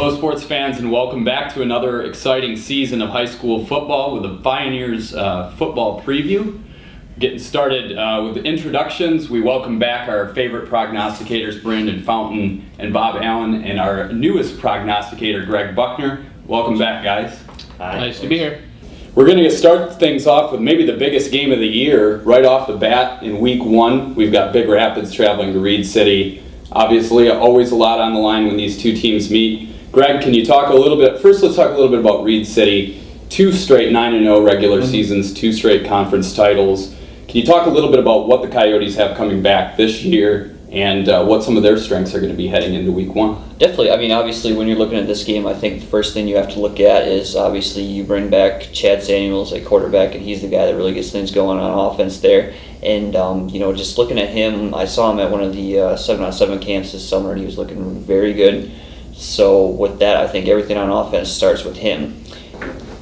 Hello, sports fans, and welcome back to another exciting season of high school football with the Pioneers football preview. Getting started with the introductions, we welcome back our favorite prognosticators, Brandon Fountain and Bob Allen, and our newest prognosticator, Greg Buckner. Welcome back, guys. Hi. Nice to be here. We're going to start things off with maybe the biggest game of the year right off the bat in week one. We've got Big Rapids traveling to Reed City. Obviously, always a lot on the line when these two teams meet. Greg, can you talk a little bit? First, let's talk a little bit about Reed City. 2 straight 9-0 regular seasons, 2 straight conference titles. Can you talk a little bit about what the Coyotes have coming back this year and what some of their strengths are going to be heading into week one? Definitely. I mean, obviously, when you're looking at this game, I think the first thing you have to look at is obviously you bring back Chad Samuels at quarterback, and he's the guy that really gets things going on offense there. And, just looking at him, I saw him at one of the 7-on-7 camps this summer, and he was looking very good. So with that, I think everything on offense starts with him.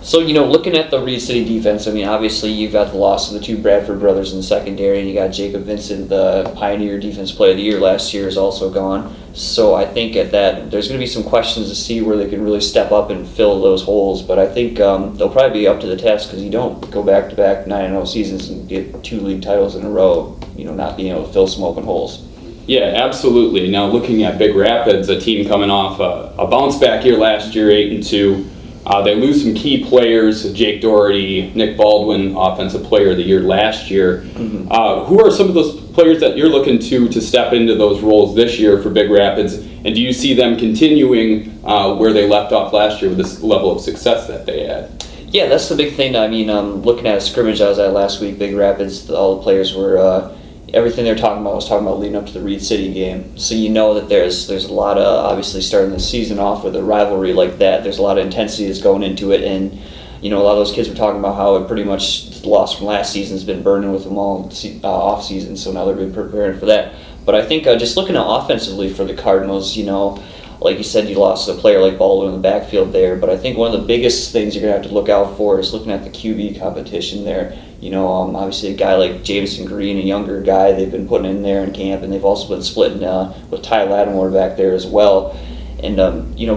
So, looking at the Reed City defense, I mean, obviously you've got the loss of the 2 Bradford brothers in the secondary, and you got Jacob Vincent, the Pioneer Defense Player of the Year last year, is also gone. So I think at that, there's going to be some questions to see where they can really step up and fill those holes. But I think they'll probably be up to the test because you don't go back-to-back 9-0 seasons and get 2 league titles in a row, not being able to fill some open holes. Yeah, absolutely. Now, looking at Big Rapids, a team coming off a bounce-back year last year, 8-2. They lose some key players, Jake Doherty, Nick Baldwin, Offensive Player of the Year last year. Mm-hmm. Who are some of those players that you're looking to step into those roles this year for Big Rapids? And do you see them continuing where they left off last year with this level of success that they had? Yeah, that's the big thing. I mean, looking at a scrimmage I was at last week, Big Rapids, all the players were... everything they're talking about was talking about leading up to the Reed City game. So that there's a lot of, obviously starting the season off with a rivalry like that, there's a lot of intensity that's going into it. And, a lot of those kids were talking about how it pretty much the loss from last season's been burning with them all off season. So now they've been preparing for that. But I think just looking at offensively for the Cardinals, like you said, you lost a player like Baldwin in the backfield there. But I think one of the biggest things you're going to have to look out for is looking at the QB competition there. Obviously a guy like Jameson Green, a younger guy they've been putting in there in camp, and they've also been splitting with Ty Lattimore back there as well. And,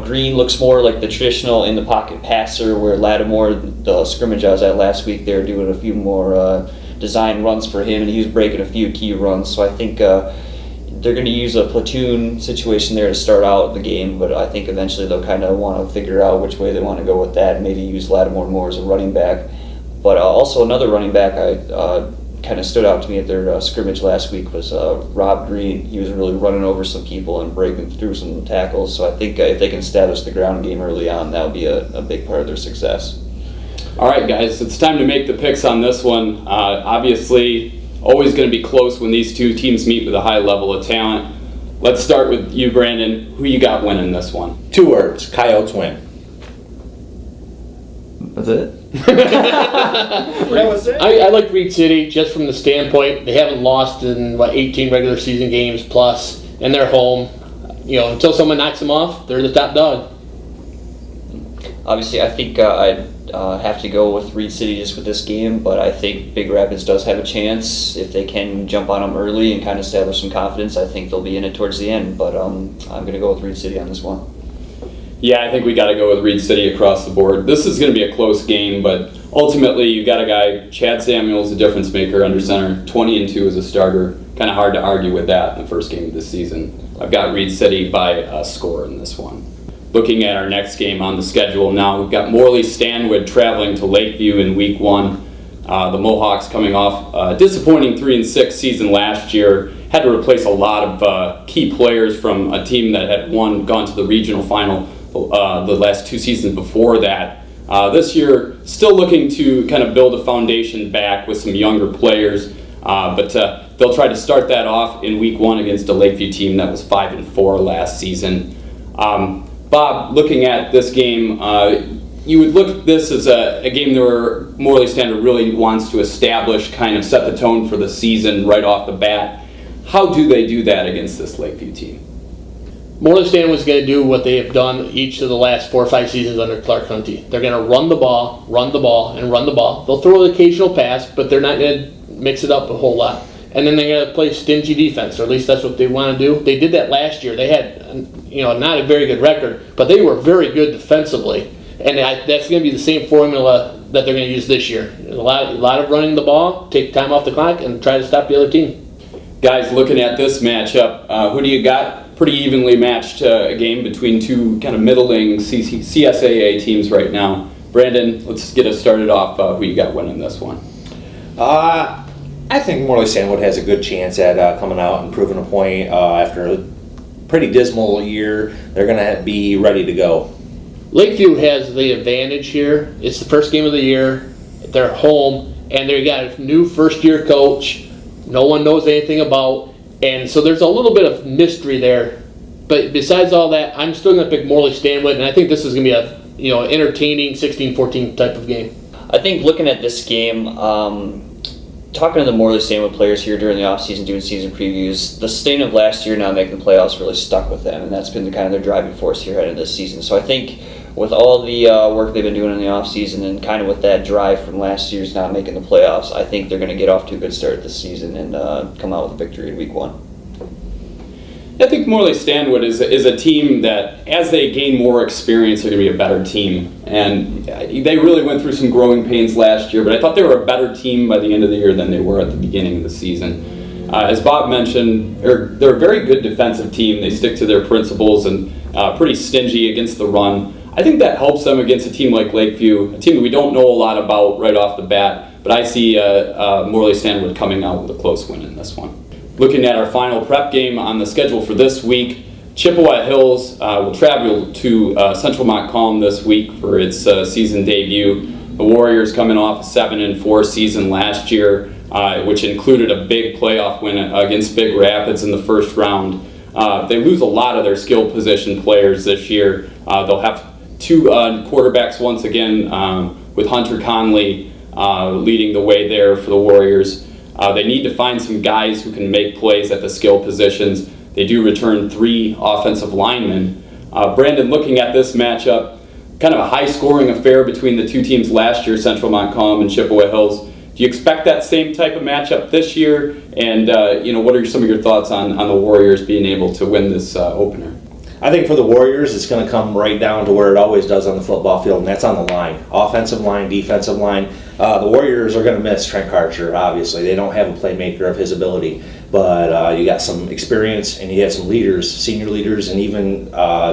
Green looks more like the traditional in-the-pocket passer, where Lattimore, the scrimmage I was at last week, they were doing a few more design runs for him, and he was breaking a few key runs. So I think they're going to use a platoon situation there to start out the game, but I think eventually they'll kind of want to figure out which way they want to go with that and maybe use Lattimore more as a running back. But also another running back I kind of stood out to me at their scrimmage last week was Rob Green. He was really running over some people and breaking through some tackles. So I think if they can establish the ground game early on, that'll be a big part of their success. All right, guys, it's time to make the picks on this one. Obviously, always going to be close when these two teams meet with a high level of talent. Let's start with you, Brandon. Who you got winning this one? 2 words, Coyotes win. That's it? That was it? I like Reed City just from the standpoint they haven't lost in 18 regular season games plus, and they're home. Until someone knocks them off, they're the top dog. Obviously, I think I'd have to go with Reed City just with this game, but I think Big Rapids does have a chance if they can jump on them early and kind of establish some confidence. I think they'll be in it towards the end, but I'm going to go with Reed City on this one. Yeah, I think we got to go with Reed City across the board. This is going to be a close game, but ultimately you got a guy, Chad Samuels, a difference maker under center, 20-2 as a starter. Kind of hard to argue with that in the first game of the season. I've got Reed City by a score in this one. Looking at our next game on the schedule now, we've got Morley Stanwood traveling to Lakeview in week one. The Mohawks coming off a disappointing 3-6 season last year. Had to replace a lot of key players from a team that had gone to the regional final the last 2 seasons before that. This year, still looking to kind of build a foundation back with some younger players, but they'll try to start that off in week one against a Lakeview team that was 5-4 last season. Bob, looking at this game, you would look at this as a game where Morley Stanwood really wants to establish, kind of set the tone for the season right off the bat. How do they do that against this Lakeview team? Morley Stanwood's going to do what they have done each of the last 4 or 5 seasons under Clark Hunty. They're going to run the ball, and run the ball. They'll throw an occasional pass, but they're not going to mix it up a whole lot. and then they got to play stingy defense, or at least that's what they want to do. They did that last year. They had, not a very good record, but they were very good defensively, and that's going to be the same formula that they're going to use this year. A lot of running the ball, take time off the clock, and try to stop the other team. Guys, looking at this matchup, who do you got? Pretty evenly matched game between two kind of middling CSAA teams right now. Brandon, let's get us started off. Who you got winning this one? I think Morley Sandwood has a good chance at coming out and proving a point after a pretty dismal year. They're going to be ready to go. Lakeview has the advantage here. It's the first game of the year. They're home, and they got a new first-year coach. No one knows anything about, and so there's a little bit of mystery there. But besides all that, I'm still going to pick Morley Stanwood, and I think this is going to be a entertaining 16-14 type of game. I think looking at this game, talking to the Morley Stanwood players here during the offseason, doing season previews, the stain of last year not making the playoffs really stuck with them, and that's been kind of their driving force here headed this season. So I think with all the work they've been doing in the offseason and kind of with that drive from last year's not making the playoffs, I think they're going to get off to a good start this season and come out with a victory in week 1. I think Morley Stanwood is a team that, as they gain more experience, they're going to be a better team. And they really went through some growing pains last year, but I thought they were a better team by the end of the year than they were at the beginning of the season. As Bob mentioned, they're a very good defensive team. They stick to their principles and pretty stingy against the run. I think that helps them against a team like Lakeview, a team that we don't know a lot about right off the bat, but I see Morley Stanwood coming out with a close win in this one. Looking at our final prep game on the schedule for this week, Chippewa Hills will travel to Central Montcalm this week for its season debut. The Warriors coming off a 7-4 season last year, which included a big playoff win against Big Rapids in the first round. They lose a lot of their skill position players this year. They'll have 2 quarterbacks once again, with Hunter Conley leading the way there for the Warriors. They need to find some guys who can make plays at the skill positions. They do return 3 offensive linemen. Brandon, looking at this matchup, kind of a high-scoring affair between the two teams last year, Central Montcalm and Chippewa Hills. Do you expect that same type of matchup this year? And what are some of your thoughts on the Warriors being able to win this opener? I think for the Warriors, it's going to come right down to where it always does on the football field, and that's on the line. Offensive line, defensive line. The Warriors are going to miss Trent Karcher, obviously. They don't have a playmaker of his ability, but you got some experience, and you have some leaders, senior leaders, and even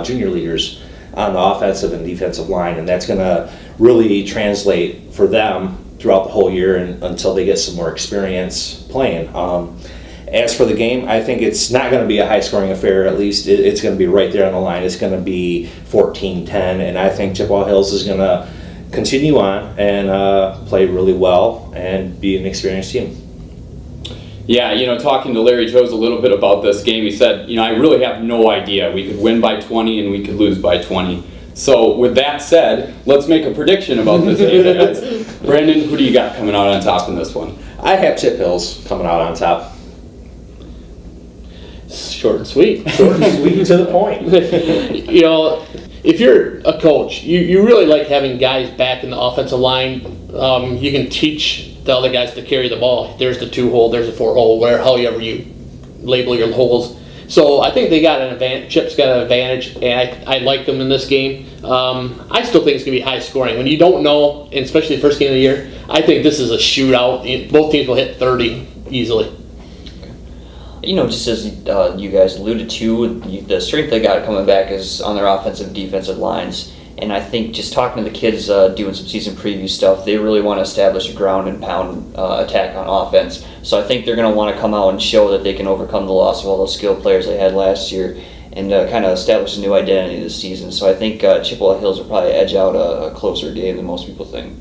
junior leaders on the offensive and defensive line, and that's going to really translate for them throughout the whole year until they get some more experience playing. As for the game, I think it's not going to be a high-scoring affair. At least it's going to be right there on the line. It's going to be 14-10, and I think Chippewa Hills is going to continue on and play really well and be an experienced team. Yeah, talking to Larry Joes a little bit about this game, he said, I really have no idea. We could win by 20 and we could lose by 20. So with that said, let's make a prediction about this game, guys. Brandon, who do you got coming out on top in this one? I have Chip Hills coming out on top. Short and sweet. Short and sweet to the point. If you're a coach, you really like having guys back in the offensive line. You can teach the other guys to carry the ball. There's the 2-hole, there's the 4-hole, however you label your holes. So I think they got an advantage. Chip's got an advantage, and I like them in this game. I still think it's going to be high scoring. When you don't know, and especially the first game of the year, I think this is a shootout. Both teams will hit 30 easily. Just as you guys alluded to, the strength they got coming back is on their offensive and defensive lines. And I think just talking to the kids doing some season preview stuff, they really want to establish a ground and pound attack on offense. So I think they're going to want to come out and show that they can overcome the loss of all those skilled players they had last year and kind of establish a new identity this season. So I think Chippewa Hills will probably edge out a closer game than most people think.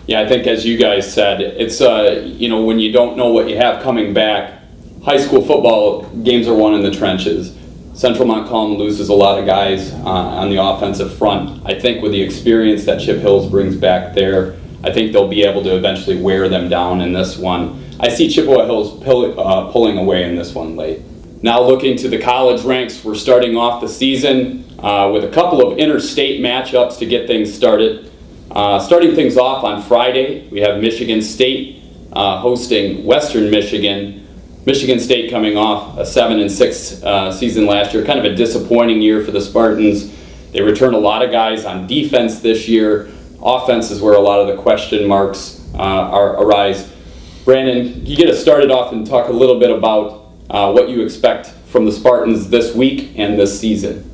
Yeah, I think as you guys said, it's, when you don't know what you have coming back, high school football games are won in the trenches. Central Montcalm loses a lot of guys on the offensive front. I think with the experience that Chip Hills brings back there, I think they'll be able to eventually wear them down in this one. I see Chippewa Hills pulling away in this one late. Now looking to the college ranks, we're starting off the season with a couple of interstate matchups to get things started. Starting things off on Friday, we have Michigan State hosting Western Michigan. Michigan State coming off a 7-6 season last year, kind of a disappointing year for the Spartans. They return a lot of guys on defense this year. Offense is where a lot of the question marks arise. Brandon, you get us started off and talk a little bit about what you expect from the Spartans this week and this season.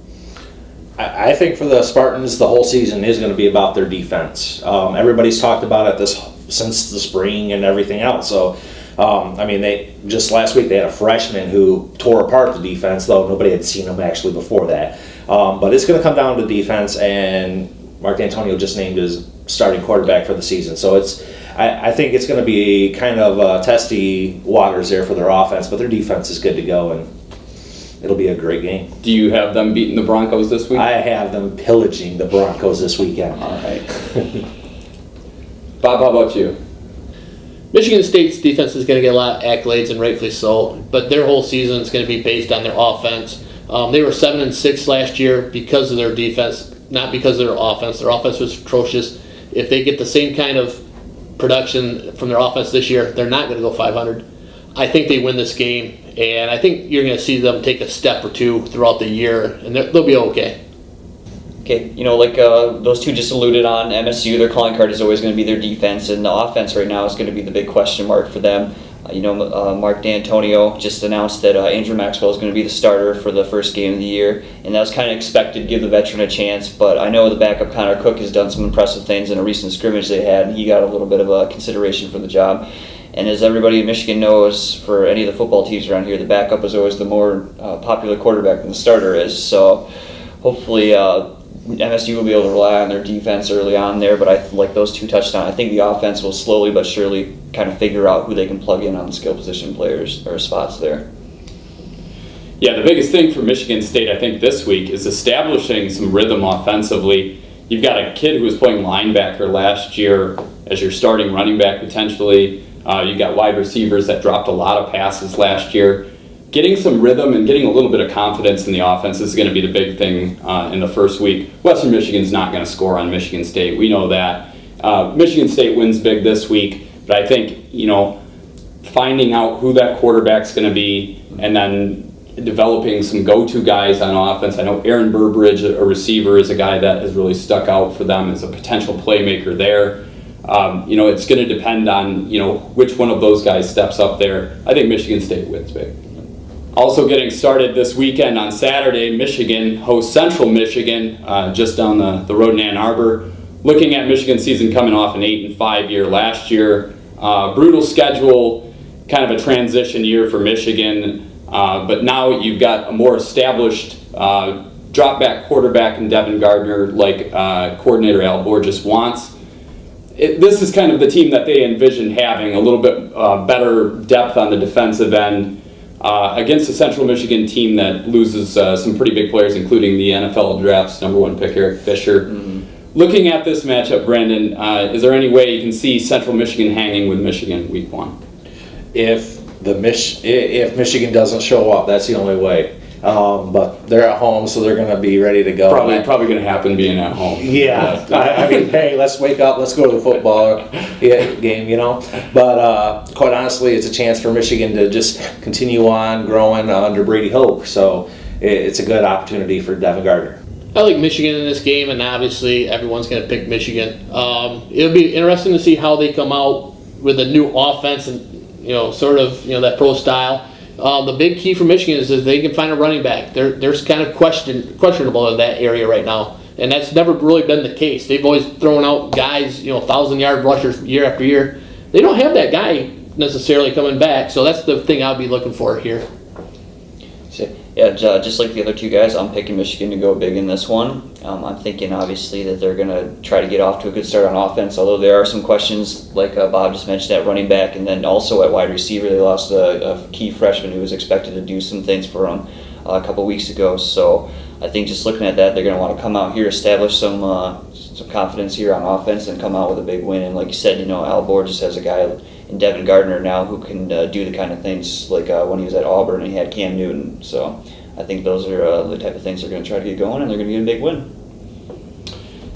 I think for the Spartans, the whole season is going to be about their defense. Everybody's talked about it since the spring and everything else. So, they just last week they had a freshman who tore apart the defense, though nobody had seen him actually before that. But it's going to come down to defense, and Mark D'Antonio just named his starting quarterback for the season. So I think it's going to be kind of testy waters there for their offense, but their defense is good to go, and it'll be a great game. Do you have them beating the Broncos this week? I have them pillaging the Broncos this weekend. All right. Bob, how about you? Michigan State's defense is going to get a lot of accolades, and rightfully so, but their whole season is going to be based on their offense. They were 7-6 last year because of their defense, not because of their offense. Their offense was atrocious. If they get the same kind of production from their offense this year, they're not going to go 500. I think they win this game, and I think you're going to see them take a step or two throughout the year, and they'll be okay. Okay, those two just alluded on, MSU, their calling card is always going to be their defense, and the offense right now is going to be the big question mark for them. Mark D'Antonio just announced that Andrew Maxwell is going to be the starter for the first game of the year, and that was kind of expected to give the veteran a chance, but I know the backup Connor Cook has done some impressive things in a recent scrimmage they had, and he got a little bit of a consideration for the job. And as everybody in Michigan knows, for any of the football teams around here, the backup is always the more popular quarterback than the starter is, so hopefully MSU will be able to rely on their defense early on there, but I like those two touchdowns. I think the offense will slowly but surely kind of figure out who they can plug in on the skill position players or spots there. Yeah, the biggest thing for Michigan State, I think, this week is establishing some rhythm offensively. You've got a kid who was playing linebacker last year as your starting running back potentially. You got wide receivers that dropped a lot of passes last year. Getting some rhythm and getting a little bit of confidence in the offense is going to be the big thing in the first week. Western Michigan's not going to score on Michigan State. We know that. Michigan State wins big this week, but I think, finding out who that quarterback's going to be and then developing some go-to guys on offense. I know Aaron Burbridge, a receiver, is a guy that has really stuck out for them as a potential playmaker there. It's going to depend on, which one of those guys steps up there. I think Michigan State wins big. Also getting started this weekend on Saturday, Michigan hosts Central Michigan just down the road in Ann Arbor. Looking at Michigan's season coming off an 8-5 year last year. Brutal schedule, kind of a transition year for Michigan. But now you've got a more established drop-back quarterback in Devin Gardner like coordinator Al Borges wants. This is kind of the team that they envision having, a little bit better depth on the defensive end. Against a Central Michigan team that loses some pretty big players, including the NFL Draft's #1 pick, Eric Fisher. Mm-hmm. Looking at this matchup, Brandon, is there any way you can see Central Michigan hanging with Michigan week 1? If Michigan doesn't show up, that's the only way. But they're at home, so they're going to be ready to go. Probably going to happen being at home. Yeah, hey, let's wake up, let's go to the football game, But quite honestly, it's a chance for Michigan to just continue on growing under Brady Hoke. So it's a good opportunity for Devin Gardner. I like Michigan in this game, and obviously everyone's going to pick Michigan. It'll be interesting to see how they come out with a new offense and, that pro style. The big key for Michigan is that they can find a running back. There's kind of questionable in that area right now, and that's never really been the case. They've always thrown out guys, 1,000-yard rushers year after year. They don't have that guy necessarily coming back, so that's the thing I'll be looking for here. Yeah, just like the other two guys, I'm picking Michigan to go big in this one. I'm thinking, obviously, that they're going to try to get off to a good start on offense, although there are some questions, like Bob just mentioned, at running back, and then also at wide receiver. They lost a key freshman who was expected to do some things for them a couple weeks ago. So I think just looking at that, they're going to want to come out here, establish some confidence here on offense, and come out with a big win. And like you said, Al Borges has a guy in Devin Gardner now who can do the kind of things like when he was at Auburn and he had Cam Newton. So I think those are the type of things they're going to try to get going, and they're going to get a big win.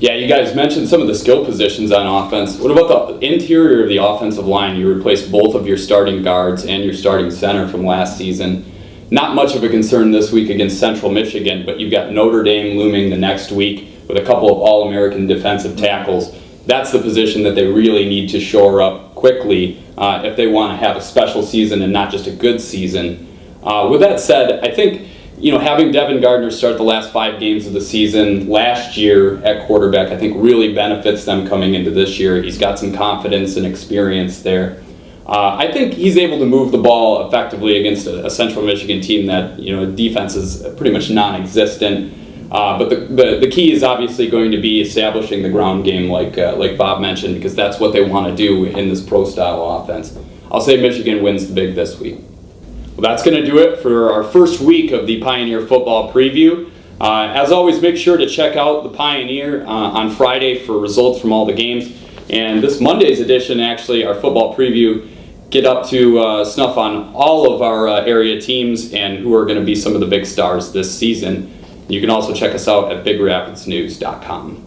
Yeah, you guys mentioned some of the skill positions on offense. What about the interior of the offensive line? You replaced both of your starting guards and your starting center from last season. Not much of a concern this week against Central Michigan, but you've got Notre Dame looming the next week with a couple of All-American defensive tackles. That's the position that they really need to shore up quickly if they want to have a special season and not just a good season. With that said, I think having Devin Gardner start the last 5 games of the season last year at quarterback, I think really benefits them coming into this year. He's got some confidence and experience there. I think he's able to move the ball effectively against a Central Michigan team that defense is pretty much non-existent. But the key is obviously going to be establishing the ground game, like Bob mentioned, because that's what they want to do in this pro-style offense. I'll say Michigan wins the big this week. Well, that's going to do it for our first week of the Pioneer Football Preview. As always, make sure to check out the Pioneer on Friday for results from all the games. And this Monday's edition, actually, our football preview, get up to snuff on all of our area teams and who are going to be some of the big stars this season. You can also check us out at BigRapidsNews.com.